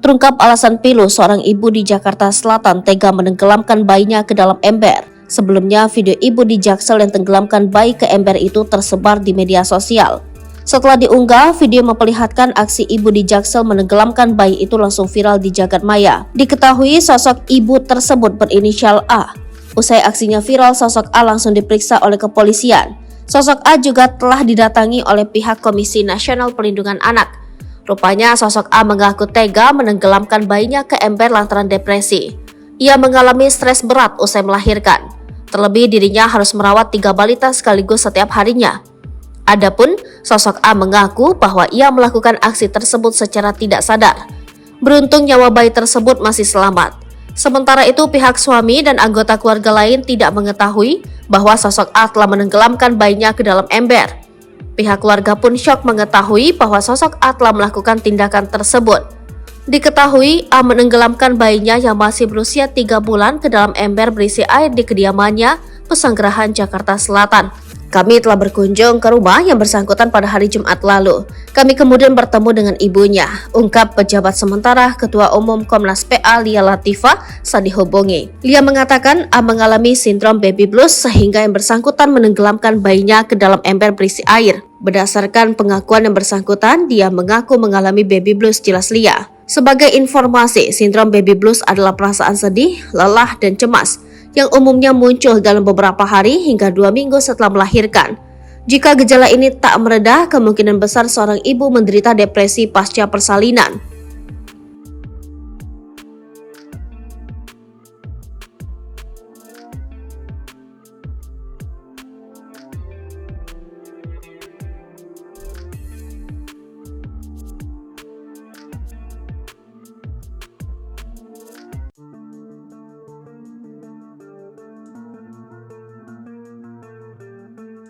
Terungkap alasan pilu seorang ibu di Jakarta Selatan tega menenggelamkan bayinya ke dalam ember. Sebelumnya, video ibu di Jaksel yang tenggelamkan bayi ke ember itu tersebar di media sosial. Setelah diunggah, video memperlihatkan aksi ibu di Jaksel menenggelamkan bayi itu langsung viral di jagat maya. Diketahui sosok ibu tersebut berinisial A. Usai aksinya viral, sosok A langsung diperiksa oleh kepolisian. Sosok A juga telah didatangi oleh pihak Komisi Nasional Perlindungan Anak. Rupanya sosok A mengaku tega menenggelamkan bayinya ke ember lantaran depresi. Ia mengalami stres berat usai melahirkan. Terlebih dirinya harus merawat 3 balita sekaligus setiap harinya. Adapun sosok A mengaku bahwa ia melakukan aksi tersebut secara tidak sadar. Beruntung nyawa bayi tersebut masih selamat. Sementara itu pihak suami dan anggota keluarga lain tidak mengetahui bahwa sosok A telah menenggelamkan bayinya ke dalam ember. Pihak keluarga pun syok mengetahui bahwa sosok A telah melakukan tindakan tersebut. Diketahui A menenggelamkan bayinya yang masih berusia 3 bulan ke dalam ember berisi air di kediamannya, Pesanggerahan, Jakarta Selatan. Kami telah berkunjung ke rumah yang bersangkutan pada hari Jumat lalu. Kami kemudian bertemu dengan ibunya, ungkap pejabat sementara Ketua Umum Komnas PA Lia Latifah saat dihubungi. Lia mengatakan A mengalami sindrom baby blues sehingga yang bersangkutan menenggelamkan bayinya ke dalam ember berisi air. Berdasarkan pengakuan yang bersangkutan, dia mengaku mengalami baby blues, jelas Lia. Sebagai informasi, sindrom baby blues adalah perasaan sedih, lelah, dan cemas yang umumnya muncul dalam beberapa hari hingga 2 minggu setelah melahirkan. Jika gejala ini tak mereda, kemungkinan besar seorang ibu menderita depresi pasca persalinan.